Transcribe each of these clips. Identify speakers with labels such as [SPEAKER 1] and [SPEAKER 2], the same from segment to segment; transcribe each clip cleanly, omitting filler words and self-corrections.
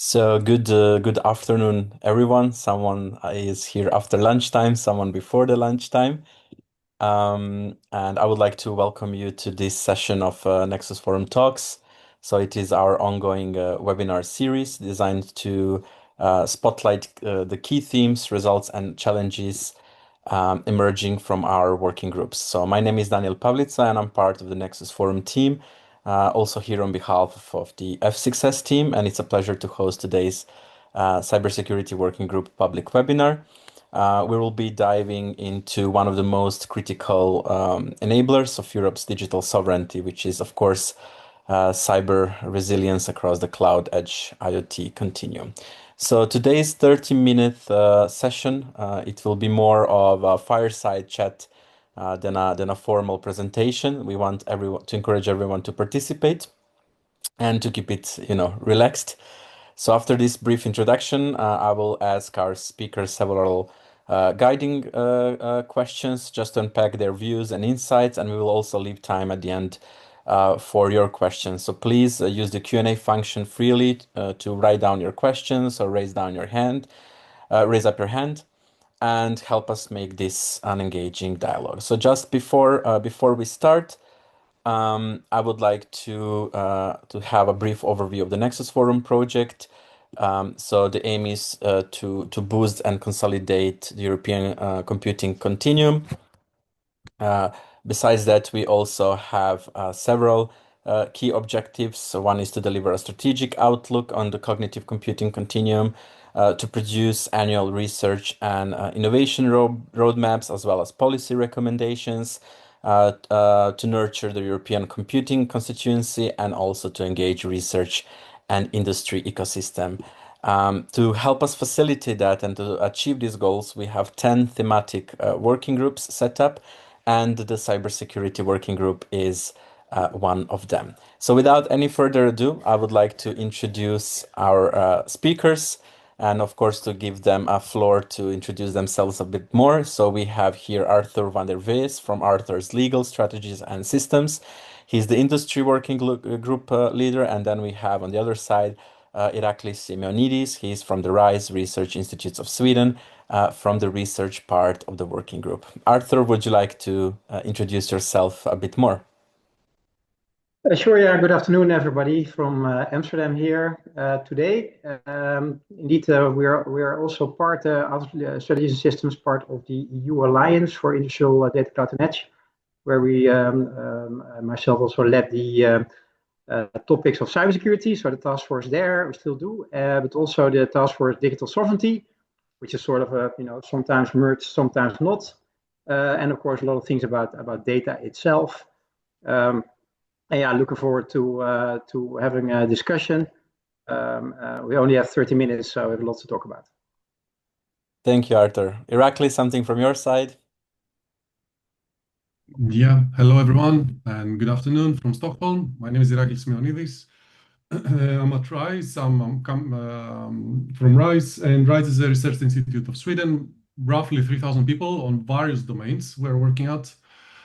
[SPEAKER 1] So good afternoon, everyone. Someone is here after lunchtime, someone before the lunchtime. And I would like to welcome you to this session of NexusForum Talks. So it is our ongoing webinar series designed to spotlight the key themes, results, and challenges emerging from our working groups. So my name is Daniel Pavlica, and I'm part of the NexusForum team, also here on behalf of the F6S team, and it's a pleasure to host today's Cybersecurity Working Group public webinar. We will be diving into one of the most critical enablers of Europe's digital sovereignty, which is, of course, cyber resilience across the cloud-edge-IoT continuum. So today's 30-minute session, it will be more of a fireside chat than a formal presentation. We want everyone to encourage everyone to participate and to keep it, relaxed. So after this brief introduction, I will ask our speakers several guiding questions just to unpack their views and insights, and we will also leave time at the end for your questions. So please use the Q&A function freely to write down your questions or raise up your hand, and help us make this an engaging dialogue. So just before we start, I would like to have a brief overview of the NexusForum project. So the aim is to boost and consolidate the European computing continuum. Besides that, we also have several key objectives. So one is to deliver a strategic outlook on the cognitive computing continuum, to produce annual research and innovation roadmaps, as well as policy recommendations, to nurture the European computing constituency, and also to engage research and industry ecosystem. To help us facilitate that and to achieve these goals, we have 10 thematic working groups set up, and the Cybersecurity Working Group is one of them. So without any further ado, I would like to introduce our speakers, and of course to give them a floor to introduce themselves a bit more. So we have here Arthur van der Wees from Arthur's Legal Strategies and Systems. He's the Industry Working Group leader, and then we have on the other side Iraklis Simeonidis. He's from the RISE Research Institutes of Sweden, from the research part of the working group. Arthur, would you like to introduce yourself a bit more?
[SPEAKER 2] Sure, yeah. Good afternoon, everybody from Amsterdam here today. Indeed, we are also part of Strategies and Systems, part of the EU Alliance for Industrial Data Cloud and Edge, where we myself also led the topics of cybersecurity. So the task force there, we still do, but also the task force digital sovereignty, which is sort of a sometimes merged, sometimes not, and of course a lot of things about data itself. And yeah, looking forward to having a discussion. We only have 30 minutes, so we have lots to talk about.
[SPEAKER 1] Thank you, Arthur. Iraklis, something from your side?
[SPEAKER 3] Yeah, hello everyone, and good afternoon from Stockholm. My name is Iraklis Simeonidis. I'm at RISE. I'm from RISE, and RISE is a research institute of Sweden, roughly 3,000 people on various domains we're working at.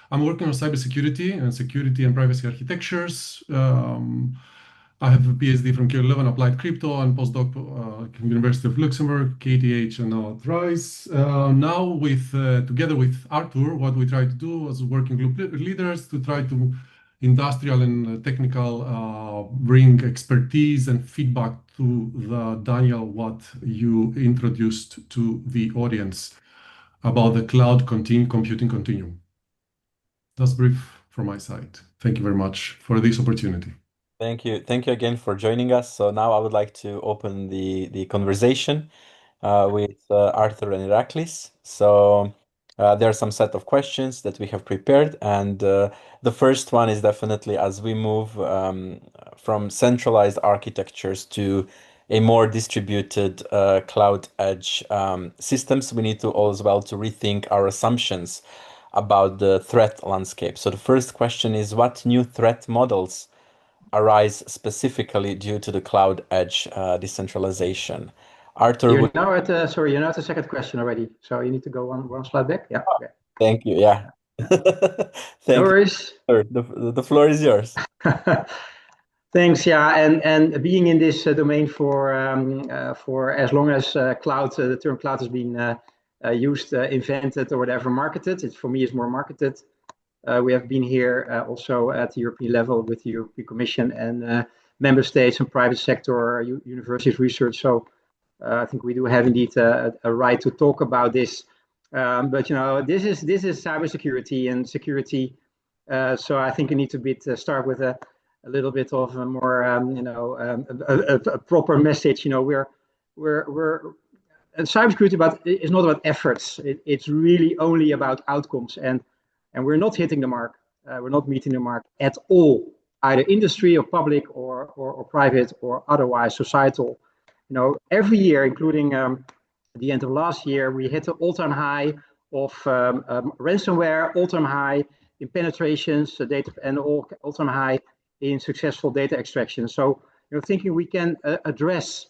[SPEAKER 3] I'm working on cybersecurity and security and privacy architectures. I have a PhD from Q11, applied crypto, and postdoc University of Luxembourg, KTH, and now at RISE. Now, together with Arthur, what we try to do as working group leaders to try to industrial and technical bring expertise and feedback to Daniel, what you introduced to the audience about the cloud computing continuum. That's brief from my side. Thank you very much for this opportunity.
[SPEAKER 1] Thank you. Thank you again for joining us. So now I would like to open the conversation with Arthur and Iraklis. So there are some set of questions that we have prepared, and the first one is definitely, as we move from centralized architectures to a more distributed cloud edge systems, we need to as well to rethink our assumptions about the threat landscape. So the first question is, what new threat models arise specifically due to the cloud edge decentralization? Arthur,
[SPEAKER 2] you're now at the second question already, so you need to go one slide back. Yeah. Okay.
[SPEAKER 1] Thank you. Yeah.
[SPEAKER 2] No worries.
[SPEAKER 1] The floor is yours.
[SPEAKER 2] Thanks. Yeah, and being in this domain for as long as cloud, the term cloud has been used, invented, or whatever, marketed. It for me is more marketed. We have been here also at the European level with the European Commission and member states and private sector, universities, research. So I think we do have indeed a right to talk about this. But this is cybersecurity and security. So I think you need to start with a little bit of a more a proper message. We're and cybersecurity, but it's not about efforts. It's really only about outcomes, and we're not hitting the mark. We're not meeting the mark at all, either industry or public or private or otherwise societal. Every year, including the end of last year, we hit an all-time high of ransomware, all-time high in penetrations, data, and all-time high in successful data extraction. So, thinking we can address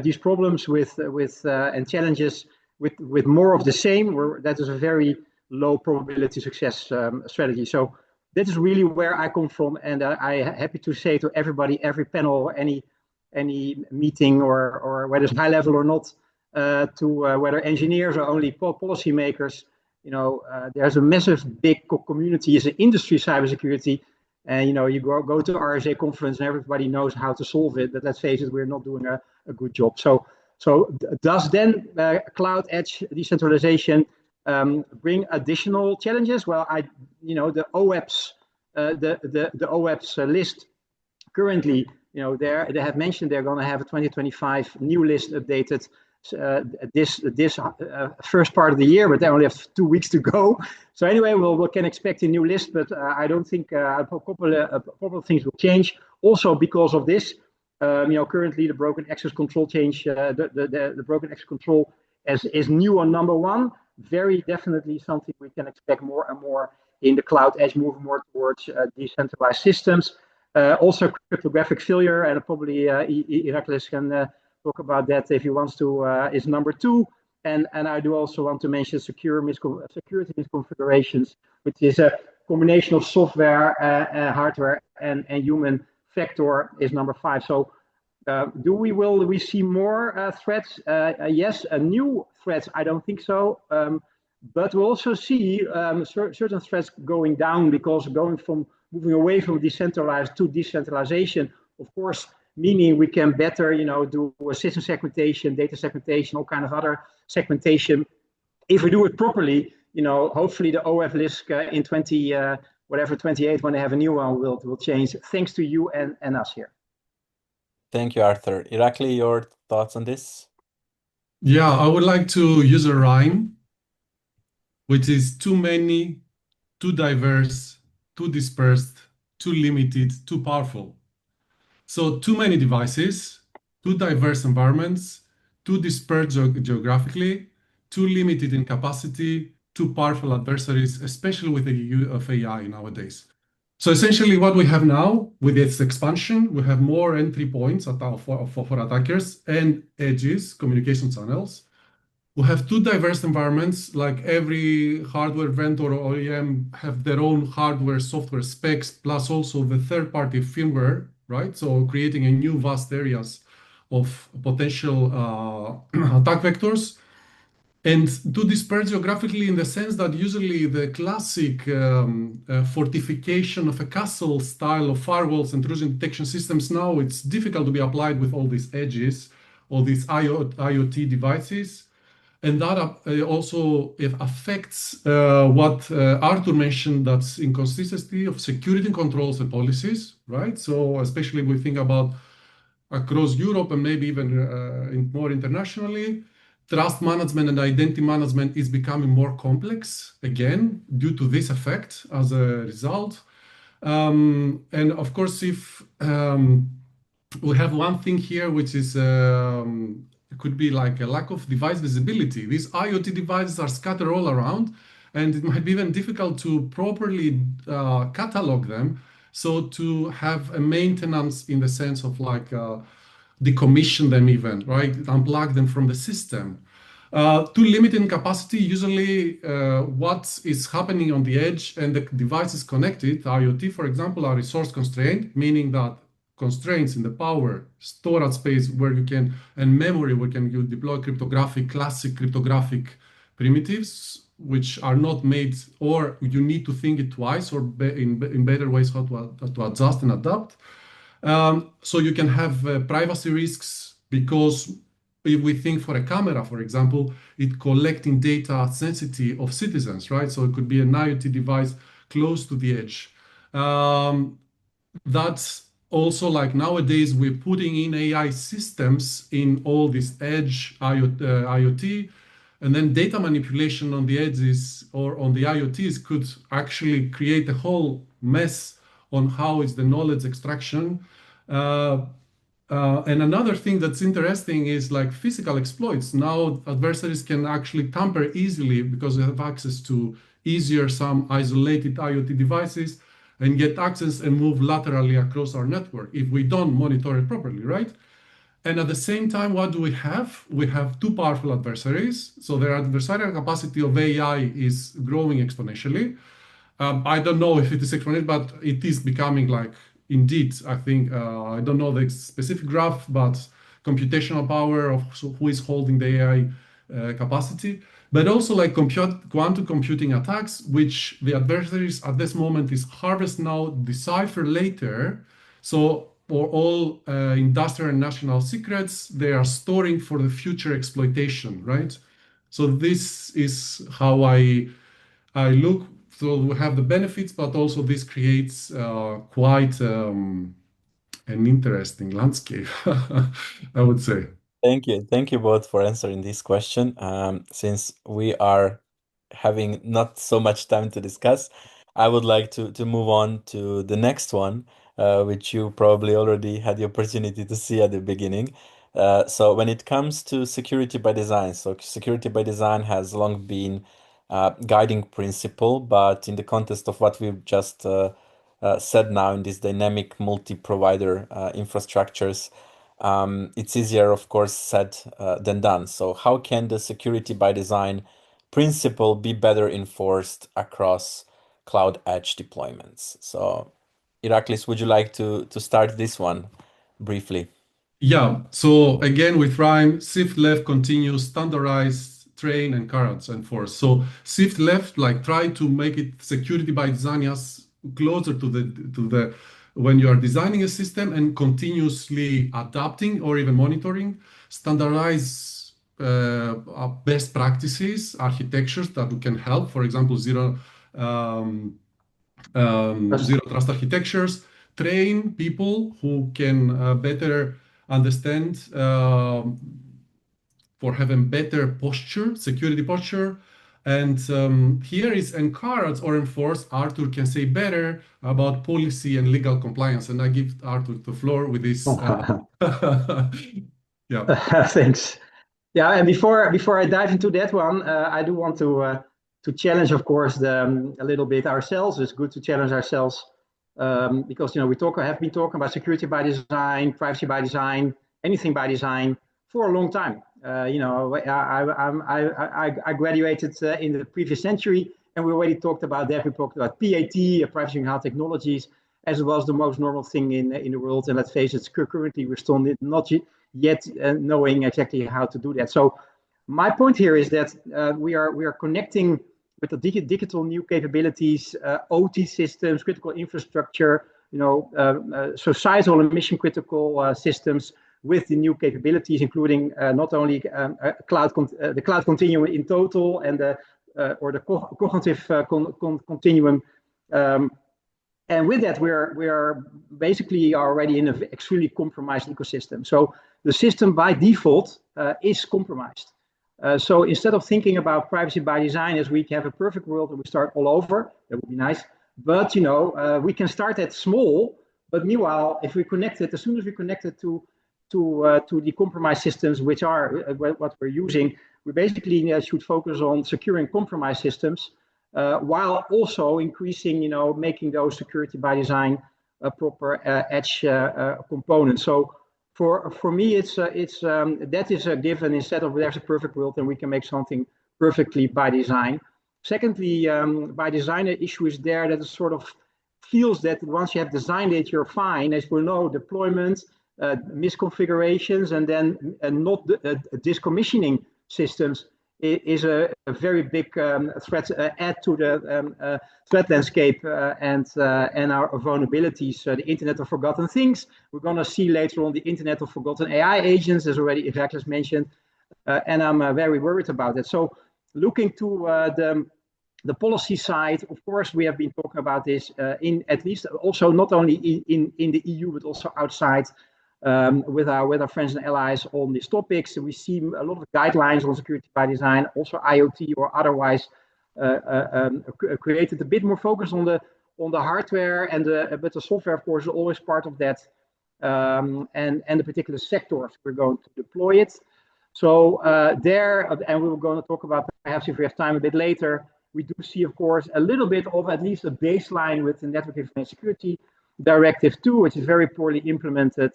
[SPEAKER 2] these problems with and challenges with more of the same, that is a very low probability success strategy. So that is really where I come from, and I'm happy to say to everybody, every panel, any meeting, or whether it's high level or not, to whether engineers or only policymakers, there's a massive big community is an industry cybersecurity. And you go to RSA conference and everybody knows how to solve it, but let's face it, we're not doing a good job. So does then cloud edge decentralization bring additional challenges? Well, the OEPS the OEPS list currently, they have mentioned they're going to have a 2025 new list updated this first part of the year, but they only have 2 weeks to go. So anyway, we can expect a new list, but I don't think a couple of things will change. Also because of this, currently the broken access control change, the broken access control is new on number one. Very definitely something we can expect more and more in the cloud edge, moving more towards decentralized systems. Also cryptographic failure, and probably Iraklis can talk about that if he wants to, is number two. And I do also want to mention security misconfigurations, which is a combination of software, hardware, and human factor, is number five. So will we see more threats? Yes, new threats, I don't think so. But we'll also see certain threats going down, because moving away from decentralized to decentralization, of course, meaning we can better, do system segmentation, data segmentation, all kind of other segmentation. If we do it properly, hopefully the OF list in 28, when they have a new one, will change. Thanks to you and us here.
[SPEAKER 1] Thank you, Arthur. Irakli, your thoughts on this?
[SPEAKER 3] Yeah, I would like to use a rhyme, which is too many, too diverse, too dispersed, too limited, too powerful. So too many devices, too diverse environments, too dispersed geographically, too limited in capacity, too powerful adversaries, especially with the use of AI nowadays. So essentially what we have now with its expansion, we have more entry points for attackers and edges, communication channels. We have too diverse environments, like every hardware vendor or OEM have their own hardware, software specs, plus also the third-party firmware, right? So creating a new vast areas of potential attack vectors. And too dispersed geographically, in the sense that usually the classic fortification of a castle style of firewalls and intrusion detection systems, now it's difficult to be applied with all these edges, all these IoT devices. And that also it affects what Arthur mentioned, that's inconsistency of security controls and policies, right? So especially we think about across Europe and maybe even more internationally, trust management and identity management is becoming more complex, again, due to this effect as a result. And of course, if we have one thing here, which is it could be like a lack of device visibility. These IoT devices are scattered all around, and it might be even difficult to properly catalog them. So to have a maintenance in the sense of like decommission them even, right? Unplug them from the system. Too limited in capacity, usually what is happening on the edge and the device is connected, IoT, for example, are resource constrained, meaning that constraints in the power, storage space where you can, and memory where you deploy classic cryptographic primitives, which are not made, or you need to think it twice, or in better ways how to adjust and adapt. So you can have privacy risks because if we think for a camera, for example, it collecting data sensitive of citizens, right? So it could be an IoT device close to the edge. That's also like nowadays we're putting in AI systems in all this edge IoT, and then data manipulation on the edges or on the IoTs could actually create a whole mess on how is the knowledge extraction. And another thing that's interesting is like physical exploits. Now adversaries can actually tamper easily because they have access to easier some isolated IoT devices and get access and move laterally across our network if we don't monitor it properly, right? And at the same time, what do we have? We have two powerful adversaries. So their adversarial capacity of AI is growing exponentially. I don't know if it is exponential, but it is becoming like, indeed, I think, I don't know the specific graph, but computational power of who is holding the AI capacity, but also like quantum computing attacks, which the adversaries at this moment is harvest now, decipher later. So for all industrial and national secrets, they are storing for the future exploitation, right? So this is how I look. So we have the benefits, but also this creates quite an interesting landscape, I would say.
[SPEAKER 1] Thank you both for answering this question. Since we are having not so much time to discuss, I would like to move on to the next one, which you probably already had the opportunity to see at the beginning. So when it comes to security by design, so security by design has long been guiding principle, but in the context of what we've just said now in these dynamic multi-provider infrastructures, it's easier, of course, said than done. So how can the security by design principle be better enforced across cloud edge deployments? So, Iraklis, would you like to start this one briefly?
[SPEAKER 3] Yeah, so again with RIME, shift left continues, standardize, train, encourage, and force. So shift left, like try to make it security by design as closer to the when you are designing a system and continuously adapting or even monitoring, standardize best practices, architectures that can help, for example, zero trust architectures, train people who can better understand for having better posture, security posture. And here is encourage or enforce. Arthur can say better about policy and legal compliance. And I give Arthur the floor with this.
[SPEAKER 2] Yeah. Thanks. Yeah, and before I dive into that one, I do want to challenge, of course, a little bit ourselves. It's good to challenge ourselves because have been talking about security by design, privacy by design, anything by design for a long time. I graduated in the previous century, and we already talked about that. We talked about PAT, privacy and health technologies, as it was the most normal thing in the world. And let's face it, currently we're still not yet knowing exactly how to do that. So my point here is that we are connecting with the digital new capabilities, OT systems, critical infrastructure, societal and mission critical systems with the new capabilities, including not only the cloud continuum in total and the cognitive continuum. And with that, we are basically already in an extremely compromised ecosystem. So the system by default is compromised. So instead of thinking about privacy by design as we have a perfect world and we start all over, that would be nice. But we can start at small. But meanwhile, if we connect it, as soon as we connect it to the compromised systems, which are what we're using, we basically should focus on securing compromised systems. While also increasing, making those security by design proper edge components. So for me, that is a given. Instead of there's a perfect world, and we can make something perfectly by design. Secondly, by design, an issue is there that is sort of feels that once you have designed it, you're fine. As we know, deployment, misconfigurations, and then not discommissioning systems is a very big threat, add to the threat landscape and our vulnerabilities. The Internet of Forgotten Things. We're going to see later on the Internet of Forgotten AI agents, as already Iraklis mentioned, and I'm very worried about it. So looking to the policy side, of course, we have been talking about this in at least also not only in the EU, but also outside with our friends and allies on these topics. We see a lot of guidelines on security by design, also IoT or otherwise, created a bit more focus on the hardware but the software, of course, is always part of that, and the particular sectors we're going to deploy it. So and we were going to talk about, perhaps if we have time a bit later, we do see, of course, a little bit of at least a baseline with the Network Information Security Directive 2, which is very poorly implemented.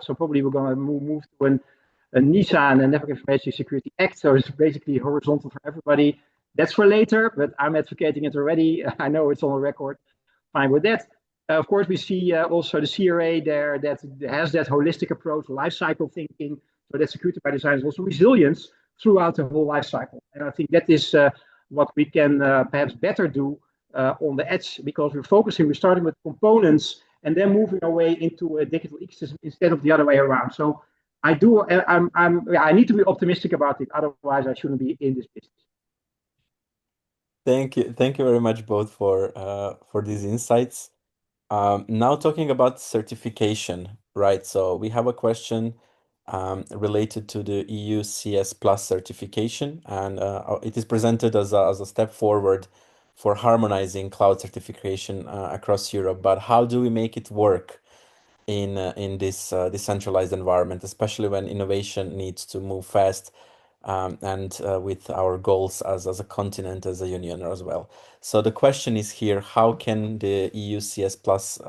[SPEAKER 2] So probably we're going to move to a NISA and a Network Information Security Act. So it's basically horizontal for everybody. That's for later, but I'm advocating it already. I know it's on the record. Fine with that. Of course, we see also the CRA there that has that holistic approach, life cycle thinking, so that security by design is also resilience throughout the whole life cycle. And I think that is what we can perhaps better do on the edge, because we're starting with components and then moving our way into a digital ecosystem instead of the other way around. So I need to be optimistic about it. Otherwise, I shouldn't be in this business.
[SPEAKER 1] Thank you very much both for these insights. Now talking about certification, right? So we have a question related to the EU CS Plus certification, and it is presented as a step forward for harmonizing cloud certification across Europe. But how do we make it work in this decentralized environment, especially when innovation needs to move fast, and with our goals as a continent, as a union as well? So the question is here: how can the EU CS Plus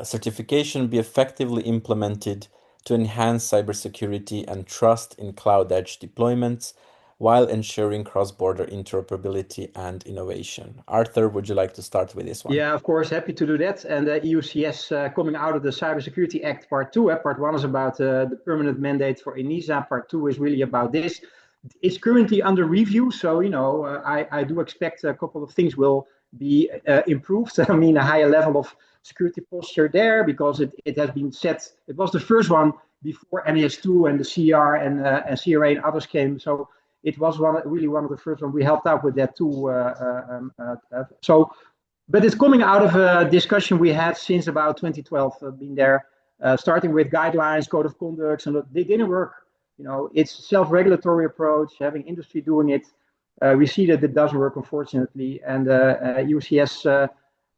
[SPEAKER 1] certification be effectively implemented to enhance cybersecurity and trust in cloud edge deployments while ensuring cross-border interoperability and innovation? Arthur, would you like to start with this one?
[SPEAKER 2] Yeah, of course, happy to do that. And the EUCS coming out of the Cybersecurity Act Part 2. Part 1 is about the permanent mandate for ENISA. Part 2 is really about this. It's currently under review, so I do expect a couple of things will be improved. I mean, a higher level of security posture there, because it has been set. It was the first one before NIS2 and the CR and CRA and others came. So it was really one of the first ones. We helped out with that too. But it's coming out of a discussion we had since about 2012. Been there, starting with guidelines, code of conduct, and they didn't work. It's self-regulatory approach, having industry doing it. We see that it does work, unfortunately, and EUCS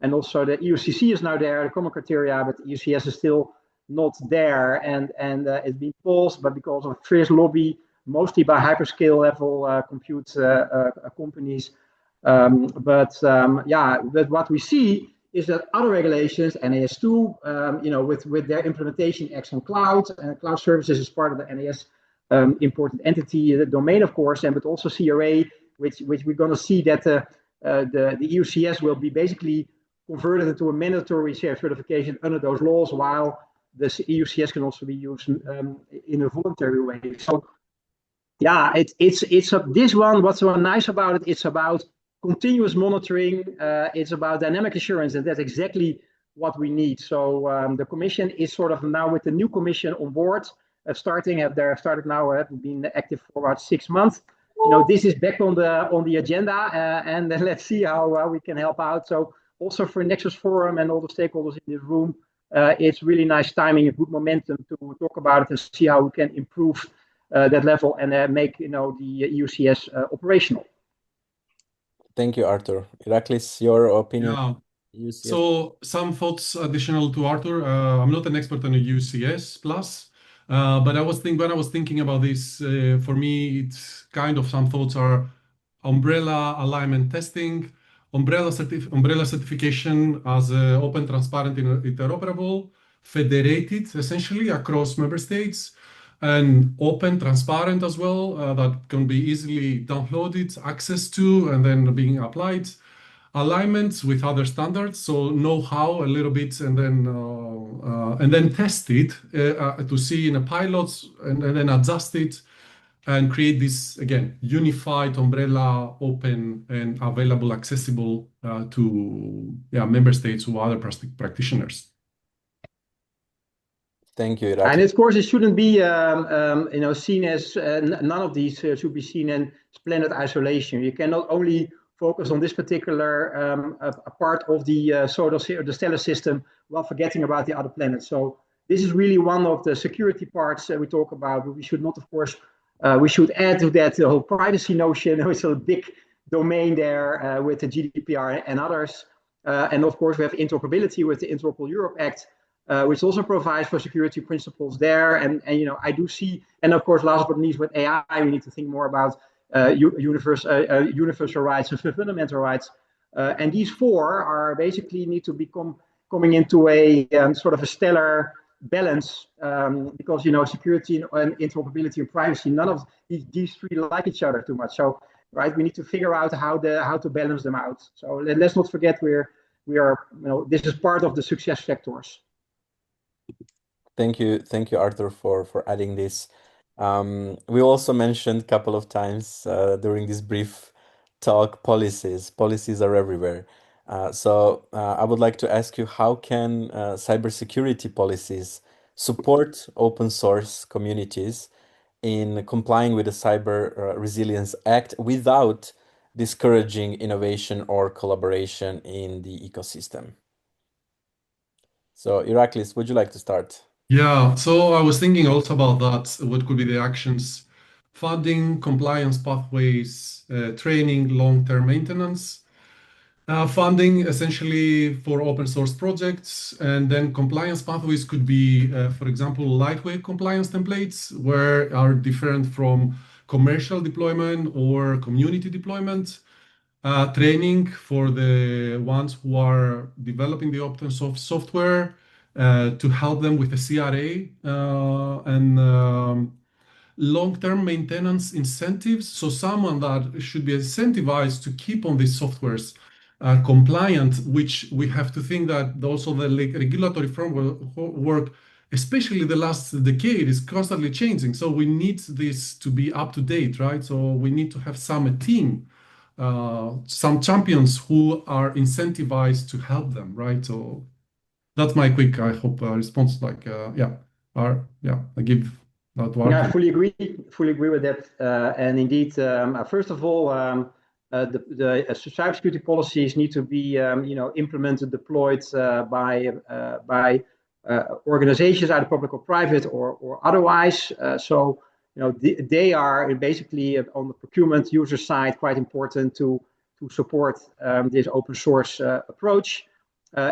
[SPEAKER 2] and also the EUCC is now there, the common criteria, but EUCS is still not there, and it's been paused, but because of fierce lobby, mostly by hyperscale level compute companies. But what we see is that other regulations, NIS2, with their implementation acts on cloud, and cloud services is part of the NIS important entity, the domain, of course, but also CRA, which we're going to see that the EUCS will be basically converted into a mandatory certification under those laws, while the EUCS can also be used in a voluntary way. So, yeah, it's this one. What's so nice about it? It's about continuous monitoring. It's about dynamic assurance, and that's exactly what we need. So the Commission is sort of now with the new Commission on board. They've started now. Have been active for about 6 months. This is back on the agenda, and then let's see how we can help out. So also for NexusForum and all the stakeholders in this room, it's really nice timing, a good momentum to talk about it and see how we can improve that level and make the EUCS operational.
[SPEAKER 3] Thank you, Arthur. Iraklis, your opinion? Yeah. So some thoughts additional to Arthur. I'm not an expert on the UCS Plus, but when I was thinking about this, for me, it's kind of some thoughts are umbrella alignment testing, umbrella certification as open, transparent, interoperable, federated essentially across member states, and open, transparent as well, that can be easily downloaded, access to, and then being applied. alignments with other standards, so know-how a little bit, and then test it to see in a pilot, and then adjust it and create this again unified umbrella, open and available, accessible to member states or other practitioners.
[SPEAKER 1] Thank you,
[SPEAKER 2] And
[SPEAKER 1] Irakli.
[SPEAKER 2] of course, it shouldn't be seen as none of these should be seen in splendid isolation. You cannot only focus on this particular part of the stellar system while forgetting about the other planets. So this is really one of the security parts that we talk about. But we should not, of course, we should add to that the whole privacy notion. It's a big domain there with the GDPR and others. And of course, we have interoperability with the Interoperable Europe Act, which also provides for security principles there. And I do see, and of course, last but not least, with AI, we need to think more about universal rights and fundamental rights. And these four are basically need to become coming into a sort of a stellar balance, because security and interoperability and privacy, none of these three like each other too much. So right, we need to figure out how to balance them out. So let's not forget we are this is part of the success factors.
[SPEAKER 1] Thank you, Arthur, for adding this. We also mentioned a couple of times during this brief talk policies. Policies are everywhere. So I would like to ask you, how can cybersecurity policies support open source communities in complying with the Cyber Resilience Act without discouraging innovation or collaboration in the ecosystem? So, Iraklis, would you like to start?
[SPEAKER 3] Yeah, so I was thinking also about that. What could be the actions? Funding, compliance pathways, training, long-term maintenance. Funding essentially for open source projects, and then compliance pathways could be, for example, lightweight compliance templates, where are different from commercial deployment or community deployment. Training for the ones who are developing the open source software to help them with the CRA and long-term maintenance incentives. So someone that should be incentivized to keep on these softwares compliant, which we have to think that also the regulatory framework, especially the last decade, is constantly changing. So we need this to be up to date, right? So we need to have some team, some champions who are incentivized to help them, right? So that's my quick, I hope, response. Like, I give that to Arthur.
[SPEAKER 2] Yeah, I fully agree with that. And indeed, first of all, the cybersecurity policies need to be implemented, deployed by organizations, either public or private or otherwise. So they are basically on the procurement user side quite important to support this open source approach.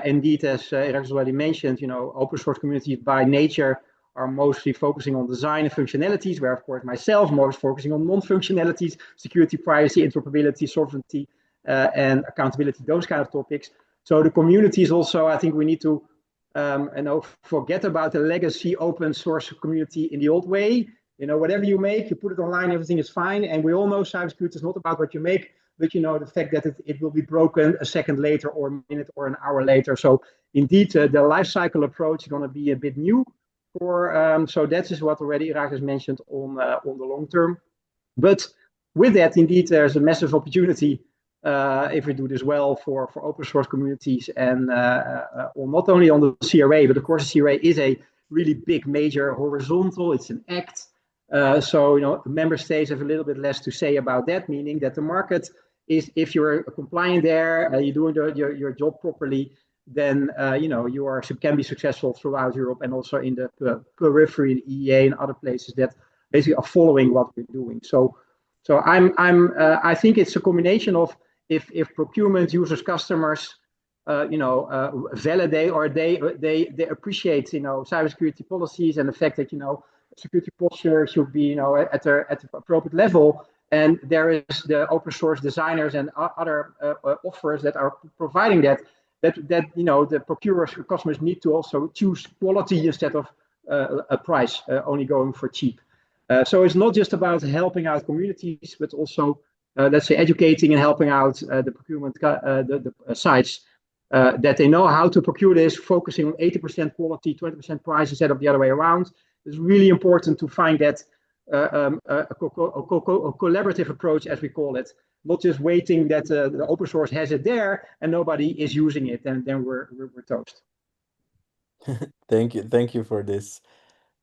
[SPEAKER 2] Indeed, as Iraklis already mentioned, open source communities by nature are mostly focusing on design and functionalities, where of course myself most focusing on non-functionalities, security, privacy, interoperability, sovereignty, and accountability, those kind of topics. So the communities also, I think we need to forget about the legacy open source community in the old way. Whatever you make, you put it online, everything is fine. And we all know cybersecurity is not about what you make, but the fact that it will be broken a second later or a minute or an hour later. So indeed, the life cycle approach is going to be a bit new. So that is what already Iraklis mentioned on the long term. But with that, indeed, there's a massive opportunity if we do this well for open source communities, and not only on the CRA, but of course the CRA is a really big, major horizontal. It's an act. So member states have a little bit less to say about that, meaning that the market is, if you're compliant there, you're doing your job properly, then you can be successful throughout Europe and also in the periphery, in EEA and other places that basically are following what we're doing. So I think it's a combination of if procurement, users, customers, validate or they appreciate cybersecurity policies and the fact that security posture should be at the appropriate level. And there is the open source designers and other offers that are providing that the procurers, customers need to also choose quality instead of a price, only going for cheap. So it's not just about helping out communities, but also let's say, educating and helping out the procurement the sites that they know how to procure this, focusing on 80% quality, 20% price instead of the other way around. It's really important to find that a collaborative approach, as we call it, not just waiting that the open source has it there and nobody is using it, and then we're toast.
[SPEAKER 1] Thank you for this,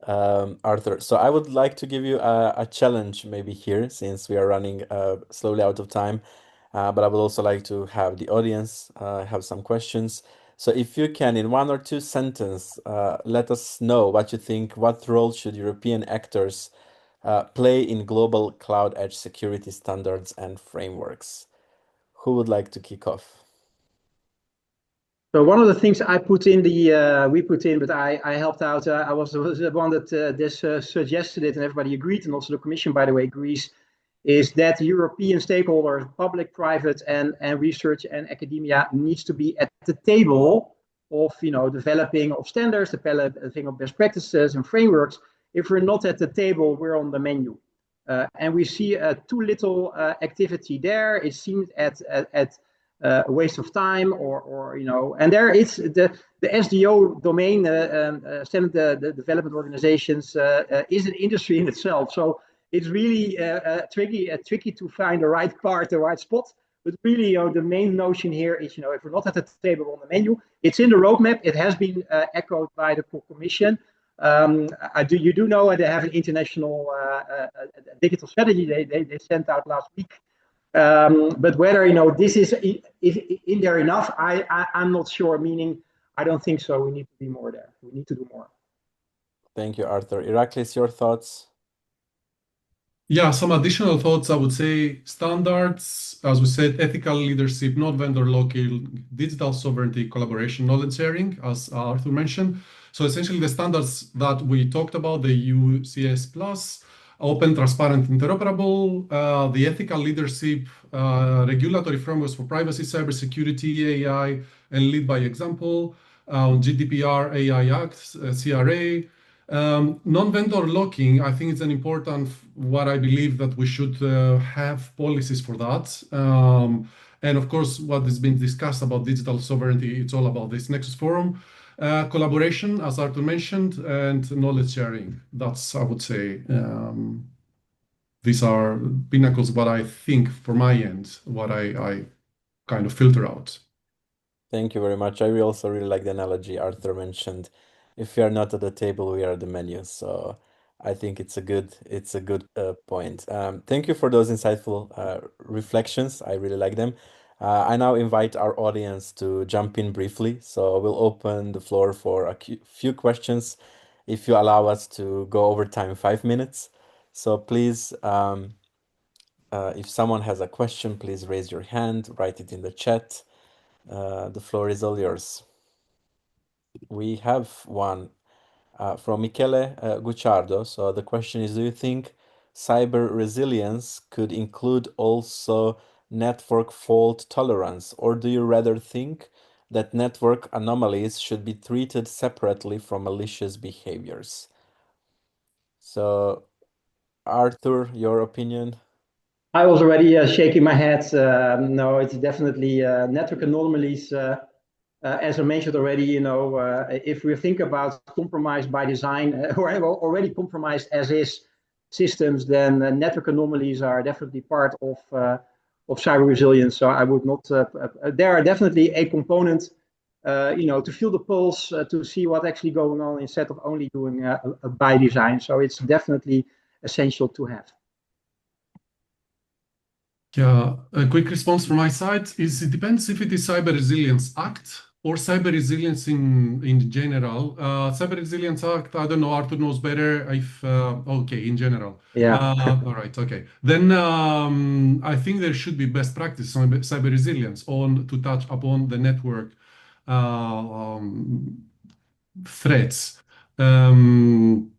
[SPEAKER 1] Arthur. So I would like to give you a challenge maybe here, since we are running slowly out of time. But I would also like to have the audience have some questions. So if you can, in one or two sentences, let us know what you think. What role should European actors play in global cloud edge security standards and frameworks? Who would like to kick off?
[SPEAKER 2] So one of the things I put in we put in, but I helped out. I was the one that suggested it, and everybody agreed, and also the Commission, by the way, agrees, is that European stakeholders, public, private, and research and academia needs to be at the table of developing of standards, developing of best practices and frameworks. If we're not at the table, we're on the menu, and we see too little activity there. It seems at a waste of time, or and there it's the SDO domain, standard development organizations, is an industry in itself. So it's really tricky to find the right part, the right spot. But really, the main notion here is, if we're not at the table, on the menu, it's in the roadmap. It has been echoed by the Commission. You do know they have an international digital strategy they sent out last week. But whether this is in there enough, I'm not sure. Meaning, I don't think so. We need to be more there. We need to do more.
[SPEAKER 1] Thank you, Arthur. Iraklis, your thoughts?
[SPEAKER 3] Yeah, some additional thoughts. I would say standards, as we said, ethical leadership, not vendor locking, digital sovereignty, collaboration, knowledge sharing, as Arthur mentioned. So essentially the standards that we talked about, the UCS plus, open, transparent, interoperable, the ethical leadership, regulatory frameworks for privacy, cybersecurity, AI, and lead by example, GDPR, AI Act, CRA. Non-vendor locking, I think it's an important, what I believe that we should have policies for that. And of course, what has been discussed about digital sovereignty, it's all about this NexusForum. Collaboration, as Arthur mentioned, and knowledge sharing. That's, I would say, these are pinnacles, what I think for my end, what I kind of filter out.
[SPEAKER 1] Thank you very much. I also really like the analogy Arthur mentioned. If we are not at the table, we are at the menu. So I think it's a good point. Thank you for those insightful reflections. I really like them. I now invite our audience to jump in briefly. So we'll open the floor for a few questions, if you allow us to go over time 5 minutes. So please, if someone has a question, please raise your hand, write it in the chat. The floor is all yours. We have one from Michele Gucciardo. So the question is, do you think cyber resilience could include also network fault tolerance, or do you rather think that network anomalies should be treated separately from malicious behaviors? So, Arthur, your opinion?
[SPEAKER 2] I was already shaking my head. No, it's definitely network anomalies. As I mentioned already, if we think about compromise by design, or already compromised as is systems, then network anomalies are definitely part of cyber resilience. So I would not. There are definitely a component, to feel the pulse, to see what's actually going on, instead of only doing by design. So it's definitely essential to have.
[SPEAKER 3] Yeah, a quick response from my side is it depends if it is Cyber Resilience Act or Cyber Resilience in general. Cyber Resilience Act, I don't know, Arthur knows better if, okay, in general.
[SPEAKER 2] Yeah.
[SPEAKER 3] All right, okay. Then I think there should be best practice on cyber resilience to touch upon the network threats. And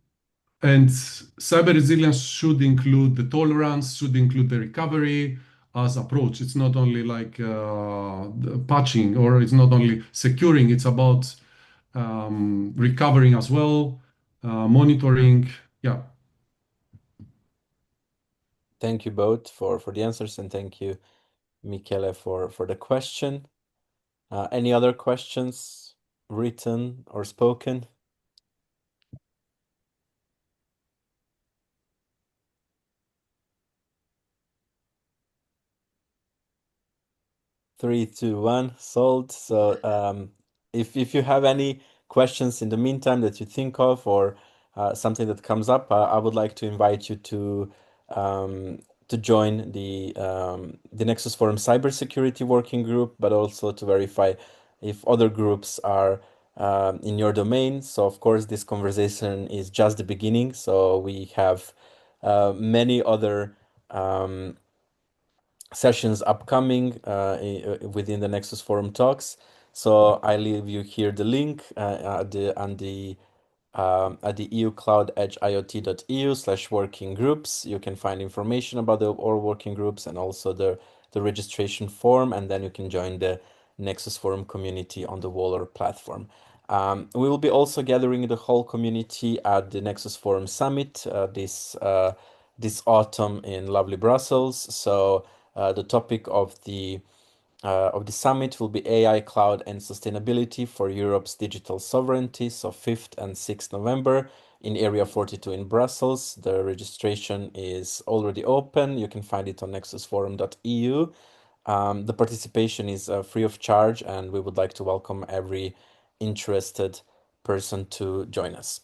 [SPEAKER 3] cyber resilience should include the tolerance, should include the recovery as approach. It's not only like the patching, or it's not only securing, it's about recovering as well, monitoring. Yeah.
[SPEAKER 1] Thank you both for the answers, and thank you, Michele, for the question. Any other questions, written or spoken? 3, 2, 1, sold. So if you have any questions in the meantime that you think of, or something that comes up, I would like to invite you to join the NexusForum Cybersecurity Working Group, but also to verify if other groups are in your domain. So of course, this conversation is just the beginning. So we have many other sessions upcoming within the NexusForum Talks. So I leave you here the link at the EU Cloud-Edge-IoT.eu/working groups. You can find information about all working groups and also the registration form, and then you can join the NexusForum community on the Waller platform. We will be also gathering the whole community at the NexusForum Summit this autumn in lovely Brussels. So the topic of the summit will be AI, cloud, and sustainability for Europe's digital sovereignty. So 5th and 6th November in Area 42 in Brussels. The registration is already open. You can find it on nexusforum.eu. The participation is free of charge, and we would like to welcome every interested person to join us.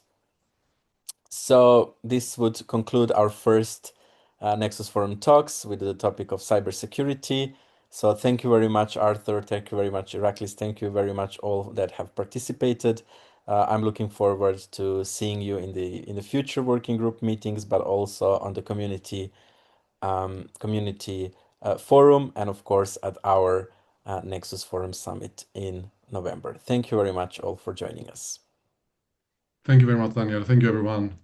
[SPEAKER 1] So this would conclude our first NexusForum Talks with the topic of cybersecurity. So thank you very much, Arthur. Thank you very much, Iraklis. Thank you very much, all that have participated. I'm looking forward to seeing you in the future working group meetings, but also on the community forum, and of course at our NexusForum Summit in November. Thank you very much all for joining us.
[SPEAKER 3] Thank you very much, Daniel. Thank you, everyone.